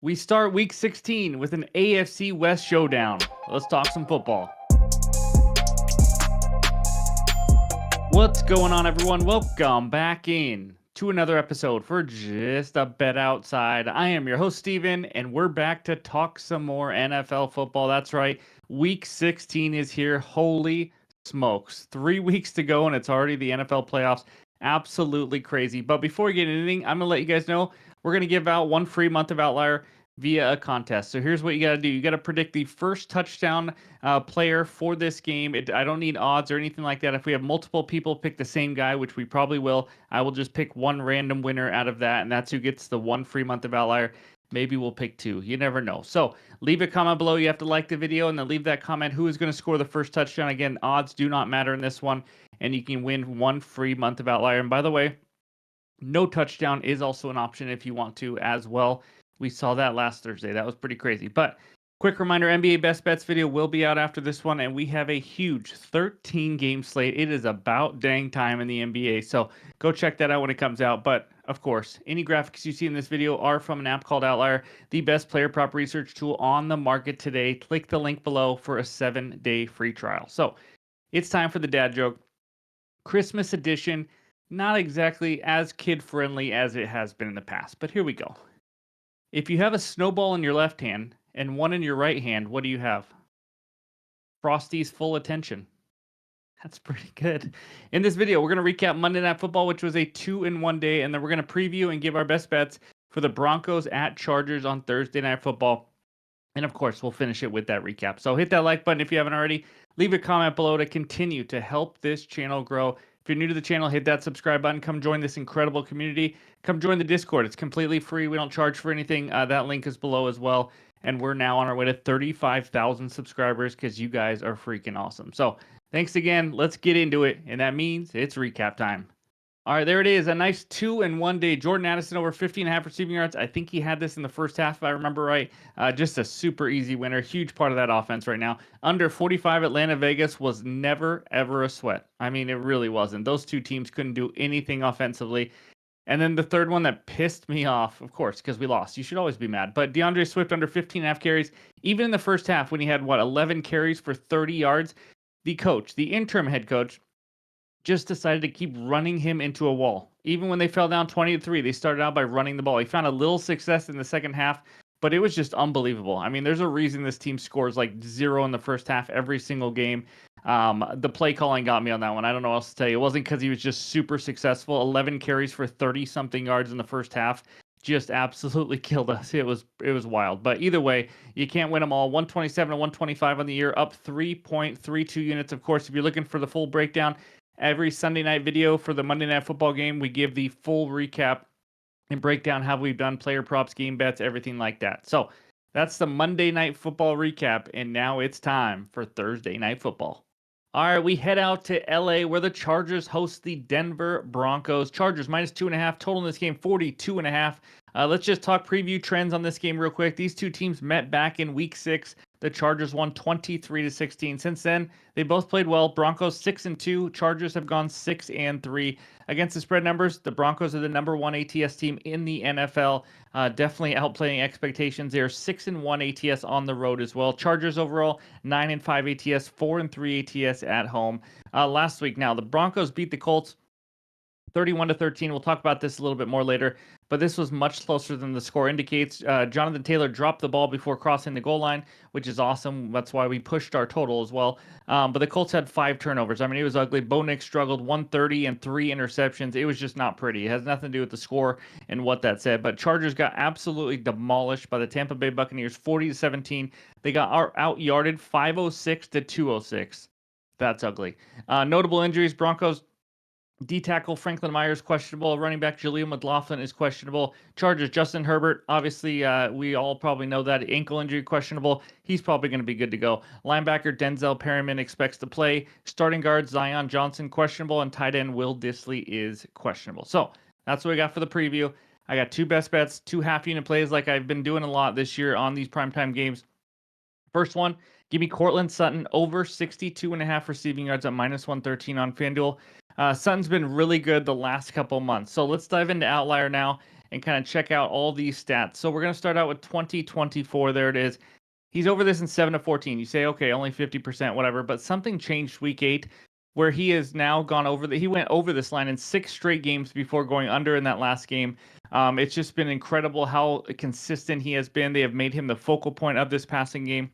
We start week 16 with an AFC West showdown. Let's talk some football. What's going on, everyone? Welcome back in to another episode for Just a Bet Outside. I am your host, Steven, and we're back to talk some more NFL football. That's right. Week 16 is here. Holy smokes. 3 weeks to go, and it's already the NFL playoffs. Absolutely crazy. But before we get into anything, I'm going to let you guys know we're going to give out one free month of Outlier via a contest. So here's what you got to do. You got to predict the first touchdown player for this game. I don't need odds or anything like that. If we have multiple people pick the same guy, which we probably will, I will just pick one random winner out of that, and that's who gets the one free month of Outlier. Maybe we'll pick two. You never know. So leave a comment below. You have to like the video and then leave that comment. Who is going to score the first touchdown? Again, odds do not matter in this one, and you can win one free month of Outlier. And by the way, no touchdown is also an option if you want to as well. We saw that last Thursday. That was pretty crazy. But quick reminder, NBA Best Bets video will be out after this one, and we have a huge 13-game slate. It is about dang time in the NBA, so go check that out when it comes out. But, of course, any graphics you see in this video are from an app called Outlier, the best player prop research tool on the market today. Click the link below for a 7-day free trial. So it's time for the dad joke. Christmas edition, not exactly as kid-friendly as it has been in the past, but here we go. If you have a snowball in your left hand and one in your right hand, what do you have? Frosty's full attention. That's pretty good. In this video, we're going to recap Monday Night Football, which was a 2-in-1 day, and then we're going to preview and give our best bets for the Broncos at Chargers on Thursday Night Football. And of course, we'll finish it with that recap. So hit that like button if you haven't already. Leave a comment below to continue to help this channel grow. If you're new to the channel, hit that subscribe button. Come join this incredible community. Come join the Discord. It's completely free. We don't charge for anything. That link is below as well. And we're now on our way to 35,000 subscribers because you guys are freaking awesome. So thanks again. Let's get into it. And that means it's recap time. All right, there it is. A nice 2-in-1 day. Jordan Addison over 50.5 receiving yards. I think he had this in the first half, if I remember right. Just a super easy winner. Huge part of that offense right now. Under 45 Atlanta Vegas was never, ever a sweat. I mean, it really wasn't. Those two teams couldn't do anything offensively. And then the third one that pissed me off, of course, because we lost. You should always be mad. But DeAndre Swift under 15.5 carries. Even in the first half when he had, 11 carries for 30 yards, the coach, the interim head coach, just decided to keep running him into a wall. Even when they fell down 20-3, they started out by running the ball. He found a little success in the second half, but it was just unbelievable. I mean, there's a reason this team scores like 0 in the first half every single game. The play calling got me on that one. I don't know what else to tell you. It wasn't because he was just super successful. 11 carries for 30-something yards in the first half. Just absolutely killed us. It was wild. But either way, you can't win them all. 127 to 125 on the year, up 3.32 units. Of course, if you're looking for the full breakdown, every Sunday night video for the Monday Night Football game, we give the full recap and break down how we've done player props, game bets, everything like that. So that's the Monday Night Football recap, and now it's time for Thursday Night Football. All right, we head out to LA where the Chargers host the Denver Broncos. Chargers minus 2.5. Total in this game, 42.5. Let's just talk preview trends on this game real quick. These two teams met back in week 6. The Chargers won 23-16. Since then, they both played well. Broncos 6-2. Chargers have gone 6-3. Against the spread numbers, the Broncos are the number 1 ATS team in the NFL. Definitely outplaying expectations. They are 6-1 ATS on the road as well. Chargers overall 9-5 ATS, 4-3 ATS at home. Last week now, the Broncos beat the Colts 31-13. We'll talk about this a little bit more later, but this was much closer than the score indicates. Jonathan Taylor dropped the ball before crossing the goal line, which is awesome. That's why we pushed our total as well. But the Colts had 5 turnovers. I mean, it was ugly. Bo Nix struggled, 130 and 3 interceptions. It was just not pretty. It has nothing to do with the score and what that said. But Chargers got absolutely demolished by the Tampa Bay Buccaneers, 40-17. They got out-yarded 506 to 206. That's ugly. Notable injuries: Broncos D-tackle Franklin Myers questionable. Running back Jaleel McLaughlin is questionable. Chargers Justin Herbert, obviously we all probably know that, ankle injury questionable. He's probably going to be good to go. Linebacker Denzel Perryman expects to play. Starting guard Zion Johnson questionable, and tight end Will Dissly is questionable. So that's what we got for the preview. I got 2 best bets, 2 half-unit plays like I've been doing a lot this year on these primetime games. First one, give me Cortland Sutton over 62.5 receiving yards at -113 on FanDuel. Sutton's been really good the last couple months. So let's dive into Outlier now and kind of check out all these stats. So we're going to start out with 2024. There it is. He's over this in 7 to 14. You say, okay, only 50%, whatever. But something changed week 8 where he has now gone over he went over this line in 6 straight games before going under in that last game. It's just been incredible how consistent he has been. They have made him the focal point of this passing game.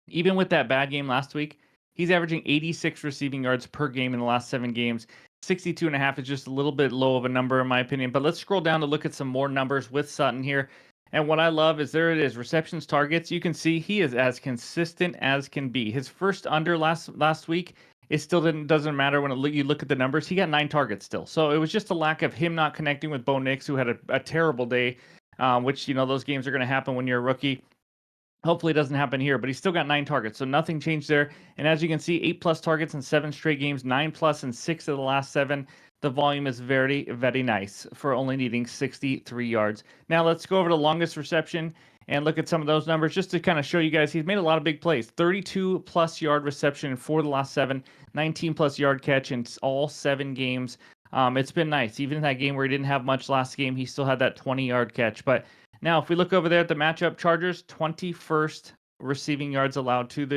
Even with that bad game last week, he's averaging 86 receiving yards per game in the last 7 games. 62.5 is just a little bit low of a number in my opinion. But let's scroll down to look at some more numbers with Sutton here. And what I love is there it is, receptions, targets. You can see he is as consistent as can be. His first under last week, it still doesn't matter when you look at the numbers. He got 9 targets still. So it was just a lack of him not connecting with Bo Nix, who had a terrible day, which, those games are going to happen when you're a rookie. Hopefully it doesn't happen here, but he's still got 9 targets, so nothing changed there. And as you can see, 8+ targets in 7 straight games, 9+ in 6 of the last 7. The volume is very, very nice for only needing 63 yards. Now let's go over to longest reception and look at some of those numbers just to kind of show you guys he's made a lot of big plays. 32+ yard reception for the last 7, 19+ yard catch in all 7 games. It's been nice. Even in that game where he didn't have much last game, he still had that 20-yard catch. But now, if we look over there at the matchup, Chargers 21st receiving yards allowed to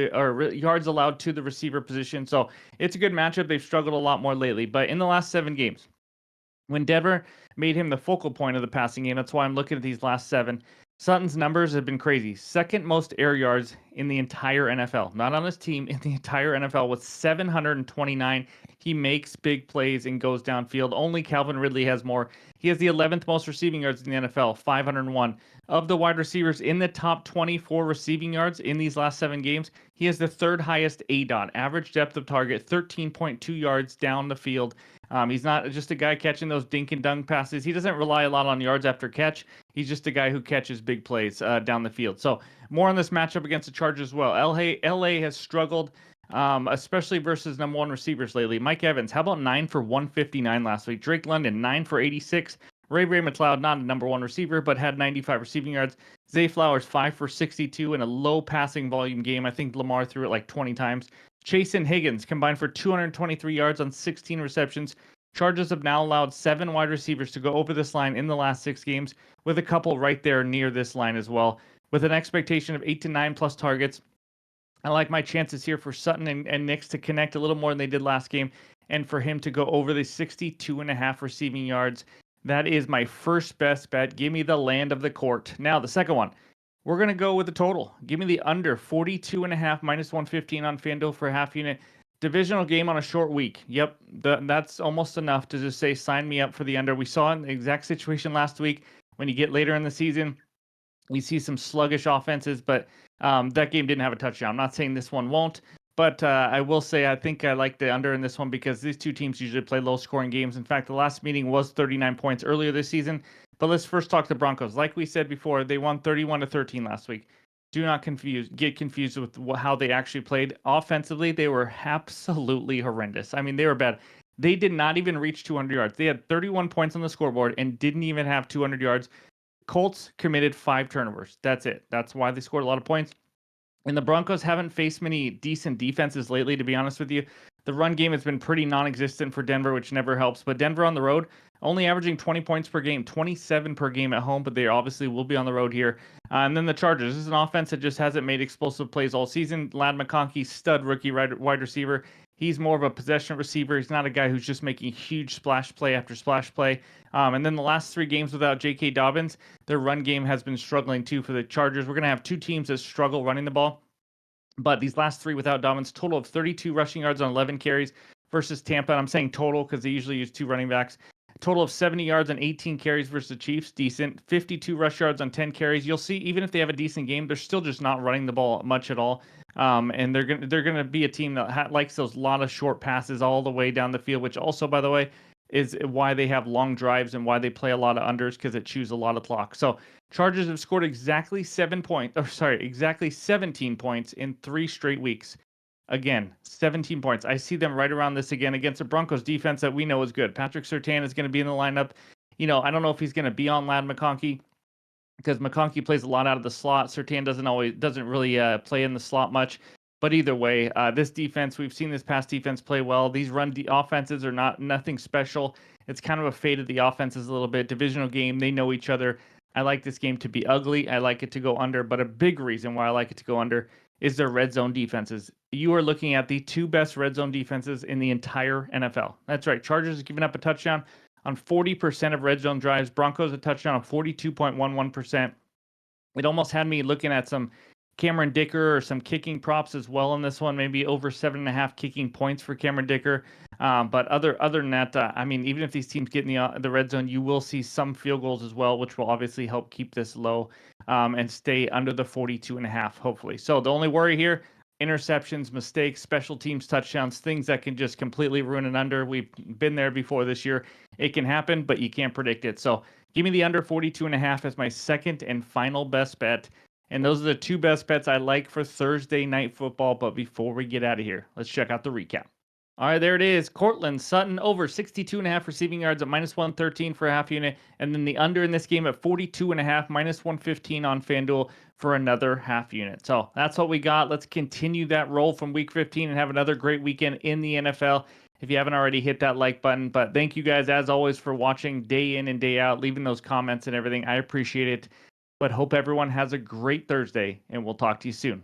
yards allowed to the receiver position. So it's a good matchup. They've struggled a lot more lately, but in the last 7 games, when Denver made him the focal point of the passing game, that's why I'm looking at these last 7. Sutton's numbers have been crazy. Second most air yards in the entire NFL. Not on his team, in the entire NFL with 729. He makes big plays and goes downfield. Only Calvin Ridley has more. He has the 11th most receiving yards in the NFL, 501. Of the wide receivers in the top 24 receiving yards in these last 7 games, he has the 3rd highest ADOT, average depth of target, 13.2 yards down the field. He's not just a guy catching those dink and dunk passes. He doesn't rely a lot on yards after catch. He's just a guy who catches big plays down the field. So more on this matchup against the Chargers as well. LA has struggled, especially versus number 1 receivers lately. Mike Evans, how about 9 for 159 last week? Drake London, 9 for 86. Ray McLeod, not a number 1 receiver, but had 95 receiving yards. Zay Flowers, 5 for 62 in a low passing volume game. I think Lamar threw it like 20 times. Chase and Higgins combined for 223 yards on 16 receptions. Chargers have now allowed 7 wide receivers to go over this line in the last 6 games, with a couple right there near this line as well. With an expectation of 8 to 9+ targets, I like my chances here for Sutton and Nix to connect a little more than they did last game, and for him to go over the 62.5 receiving yards. That is my first best bet. Give me the land of the court. Now, the second one. We're going to go with the total. Give me the under 42.5 minus 115 on FanDuel for a half unit. Divisional game on a short week. Yep, that's almost enough to just say sign me up for the under. We saw in the exact situation last week. When you get later in the season, we see some sluggish offenses, but that game didn't have a touchdown. I'm not saying this one won't, but I will say I think I like the under in this one because these two teams usually play low-scoring games. In fact, the last meeting was 39 points earlier this season. But let's first talk the Broncos. Like we said before, they won 31-13 last week. Do not get confused with how they actually played. Offensively, they were absolutely horrendous. I mean, they were bad. They did not even reach 200 yards. They had 31 points on the scoreboard and didn't even have 200 yards. Colts committed 5 turnovers. That's it. That's why they scored a lot of points. And the Broncos haven't faced many decent defenses lately, to be honest with you. The run game has been pretty non-existent for Denver, which never helps. But Denver on the road, only averaging 20 points per game, 27 per game at home, but they obviously will be on the road here. And then the Chargers. This is an offense that just hasn't made explosive plays all season. Ladd McConkey, stud rookie wide receiver. He's more of a possession receiver. He's not a guy who's just making huge splash play after splash play. And then the last 3 games without J.K. Dobbins, their run game has been struggling too for the Chargers. We're going to have 2 teams that struggle running the ball. But these last 3 without Dobbins, total of 32 rushing yards on 11 carries versus Tampa. And I'm saying total because they usually use 2 running backs. Total of 70 yards on 18 carries versus the Chiefs, decent. 52 rush yards on 10 carries. You'll see, even if they have a decent game, they're still just not running the ball much at all. And they're gonna be a team that likes those lot of short passes all the way down the field, which also, by the way, is why they have long drives and why they play a lot of unders, because it chews a lot of clock. So Chargers have scored exactly 17 points in 3 straight weeks. Again, 17 points. I see them right around this again against a Broncos defense that we know is good. Patrick Surtain is going to be in the lineup. I don't know if he's going to be on Ladd McConkey because McConkey plays a lot out of the slot. Surtain doesn't really play in the slot much. But either way, this defense, we've seen this past defense play well. These offenses are nothing special. It's kind of a fate of the offenses a little bit. Divisional game, they know each other. I like this game to be ugly. I like it to go under, but a big reason why I like it to go under is their red zone defenses. You are looking at the two best red zone defenses in the entire NFL. That's right. Chargers have given up a touchdown on 40% of red zone drives. Broncos a touchdown on 42.11%. It almost had me looking at some Cameron Dicker or some kicking props as well in this one, maybe over 7.5 kicking points for Cameron Dicker. But other than that, I mean, even if these teams get in the red zone, you will see some field goals as well, which will obviously help keep this low and stay under the 42.5, hopefully. So the only worry here, interceptions, mistakes, special teams, touchdowns, things that can just completely ruin an under. We've been there before this year. It can happen, but you can't predict it. So give me the under 42.5 as my second and final best bet. And those are the two best bets I like for Thursday Night Football. But before we get out of here, let's check out the recap. All right, there it is. Cortland Sutton over 62.5 receiving yards at minus 113 for a half unit. And then the under in this game at 42.5, minus 115 on FanDuel for another half unit. So that's what we got. Let's continue that roll from week 15 and have another great weekend in the NFL. If you haven't already, hit that like button. But thank you guys, as always, for watching day in and day out, leaving those comments and everything. I appreciate it. But hope everyone has a great Thursday, and we'll talk to you soon.